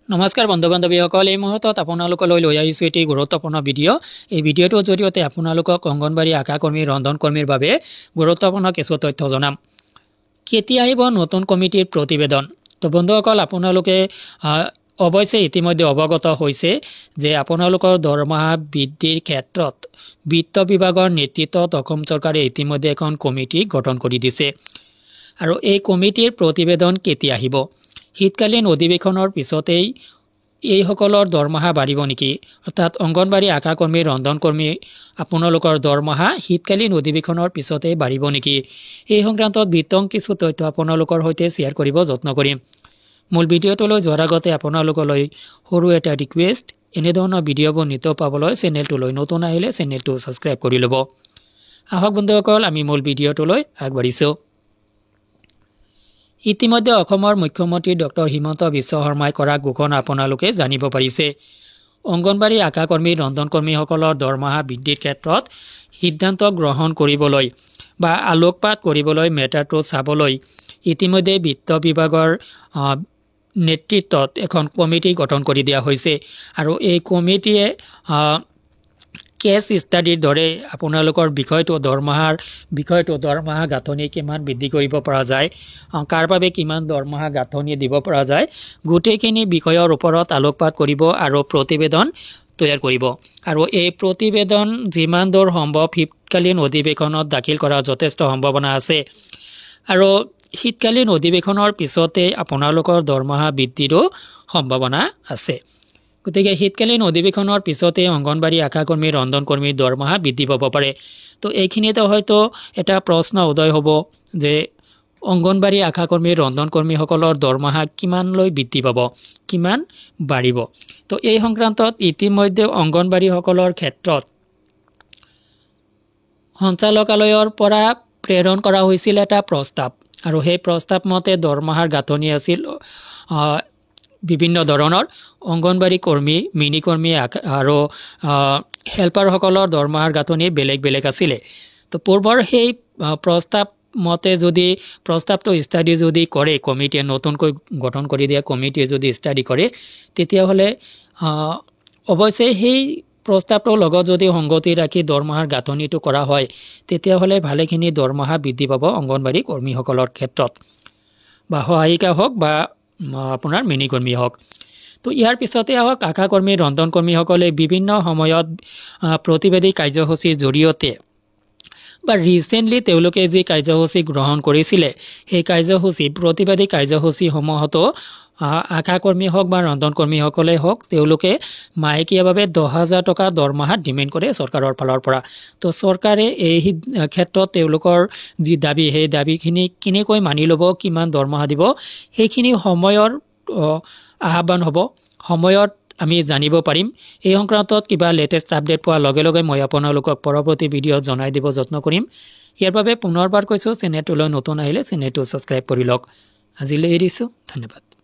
নমস্কাৰ বন্ধু বান্ধৱীসকল, এই মুহূৰ্তত আপোনালোকলৈ লৈ আহিছোঁ এটি গুৰুত্বপূৰ্ণ ভিডিঅ'। এই ভিডিঅ'টোৰ জৰিয়তে আপোনালোকক অংগনবাড়ী আশা কৰ্মী ৰন্ধন কৰ্মীৰ বাবে গুৰুত্বপূৰ্ণ কিছু তথ্য জনাম। কেতিয়া আহিব নতুন কমিটিৰ প্ৰতিবেদন? তো বন্ধুসকল, আপোনালোকে অৱশ্যে ইতিমধ্যে অৱগত হৈছে যে আপোনালোকৰ দৰমহা বৃদ্ধিৰ ক্ষেত্ৰত বিত্ত বিভাগৰ নেতৃত্বত অসম চৰকাৰে ইতিমধ্যে এখন কমিটি গঠন কৰি দিছে। আৰু এই কমিটিৰ প্ৰতিবেদন কেতিয়া আহিব? শীতকালীন অধিৱেশনৰ পিছতেই এইসকলৰ দৰমহা বাঢ়িব নেকি? অৰ্থাৎ অংগনবাড়ী আশা কৰ্মী ৰন্ধন কৰ্মী আপোনালোকৰ দৰমহা শীতকালীন অধিৱেশনৰ পিছতেই বাঢ়িব নেকি? এই সংক্ৰান্তত বিতং কিছু তথ্য আপোনালোকৰ সৈতে শ্বেয়াৰ কৰিব যত্ন কৰিম। মূল ভিডিঅ'টোলৈ যোৱাৰ আগতে আপোনালোকলৈ সৰু এটা ৰিকুৱেষ্ট, এনেধৰণৰ ভিডিঅ'বোৰ নিতৌ পাবলৈ চেনেলটোলৈ নতুন আহিলে চেনেলটো ছাবস্ক্ৰাইব কৰি ল'ব। আহক বন্ধুসকল, আমি মূল ভিডিঅ'টোলৈ আগবাঢ়িছোঁ। ইতিমধ্যে অসমৰ মুখ্যমন্ত্ৰী ডক্টৰ হিমন্ত বিশ্ব শৰ্মাই কৰা ঘোষণা আপোনালোকে জানিব পাৰিছে। অংগনবাড়ী আশা কৰ্মী ৰন্ধন কৰ্মীসকলৰ দৰমহা বৃদ্ধিৰ ক্ষেত্ৰত সিদ্ধান্ত গ্ৰহণ কৰিবলৈ বা আলোকপাত কৰিবলৈ মেটাৰটো চাবলৈ ইতিমধ্যে বিত্ত বিভাগৰ নেতৃত্বত এখন কমিটি গঠন কৰি দিয়া হৈছে। আৰু এই কমিটিয়ে কেছ ষ্টাডিৰ দৰে আপোনালোকৰ দৰমহা গাঁথনি কিমান বৃদ্ধি কৰিব পৰা যায়, কাৰ বাবে কিমান দৰমহা গাঁথনি দিব পৰা যায়, গোটেইখিনি বিষয়ৰ ওপৰত আলোকপাত কৰিব আৰু প্ৰতিবেদন তৈয়াৰ কৰিব। আৰু এই প্ৰতিবেদন যিমান দূৰ সম্ভৱ শীতকালীন অধিৱেশনত দাখিল কৰাৰ যথেষ্ট সম্ভাৱনা আছে। আৰু শীতকালীন অধিৱেশনৰ পিছতে আপোনালোকৰ দৰমহা বৃদ্ধিৰো সম্ভাৱনা আছে। গতিকে শীতকালীন অধিৱেশনৰ পিছতে অংগনবাড়ী আশা কৰ্মী ৰন্ধন কৰ্মীৰ দৰমহা বৃদ্ধি পাব পাৰে। তো এইখিনিতে হয়তো এটা প্ৰশ্ন উদয় হ'ব যে অংগনবাড়ী আশা কৰ্মী ৰন্ধন কৰ্মীসকলৰ দৰমহা কিমানলৈ বৃদ্ধি পাব, কিমান বাঢ়িব? তো এই সংক্ৰান্তত ইতিমধ্যে অংগনবাড়ীসকলৰ ক্ষেত্ৰত সঞ্চালকালয়ৰ পৰা প্ৰেৰণ কৰা হৈছিল এটা প্ৰস্তাৱ। আৰু সেই প্ৰস্তাৱ মতে দৰমহাৰ গাঁথনি আছিল বিভিন্ন ধৰণৰ। অংগনবাড়ী কৰ্মী, মিনি কৰ্মী আৰু হেল্পাৰসকলৰ দৰমহাৰ গাঁথনি বেলেগ বেলেগ আছিলে। তো পূৰ্বৰ সেই প্ৰস্তাৱ মতে যদি প্ৰস্তাৱটো ষ্টাডি যদি কৰে কমিটিয়ে, নতুনকৈ গঠন কৰি দিয়া কমিটিয়ে যদি ষ্টাডি কৰে, তেতিয়াহ'লে অৱশ্যে সেই প্ৰস্তাৱটোৰ লগত যদি সংগতি ৰাখি দৰমহাৰ গাঁথনিটো কৰা হয়, তেতিয়াহ'লে ভালেখিনি দৰমহা বৃদ্ধি পাব অংগনবাড়ী কৰ্মীসকলৰ ক্ষেত্ৰত, বা সহায়িকা হওক বা আপোনাৰ মিনি কৰ্মী হওক। তো ইয়াৰ পিছতে হওক আশা কৰ্মী ৰন্ধন কৰ্মীসকলে বিভিন্ন সময়ত প্ৰতিবাদী কাৰ্যসূচীৰ জৰিয়তে বা ৰিচেণ্টলি তেওঁলোকে যি কাৰ্যসূচী গ্ৰহণ কৰিছিলে, সেই প্ৰতিবাদী কাৰ্যসূচীসমূহতো আশা কৰ্মী হওক বা ৰন্ধন কৰ্মীসকলে হওক তেওঁলোকে মাহেকীয়াভাৱে 10,000 টকা দৰমহা ডিমাণ্ড কৰে চৰকাৰৰ ফালৰ পৰা। তো চৰকাৰে এই ক্ষেত্ৰত তেওঁলোকৰ যি দাবী, সেই দাবীখিনি কেনেকৈ মানি ল'ব, কিমান দৰমহা দিব, সেইখিনি সময়ৰ আহ্বান হ'ব, সময়ত আমি জানিব পাৰিম। এই সংক্ৰান্তত কিবা লেটেষ্ট আপডেট পোৱাৰ লগে লগে মই আপোনালোকক পৰৱৰ্তী ভিডিঅ'ত জনাই দিব যত্ন কৰিম। ইয়াৰ বাবে পুনৰবাৰ কৈছোঁ, চেনেলটোলৈ নতুন আহিলে চেনেলটো ছাবস্ক্ৰাইব কৰি লওক। আজিলৈ এৰিছোঁ, ধন্যবাদ।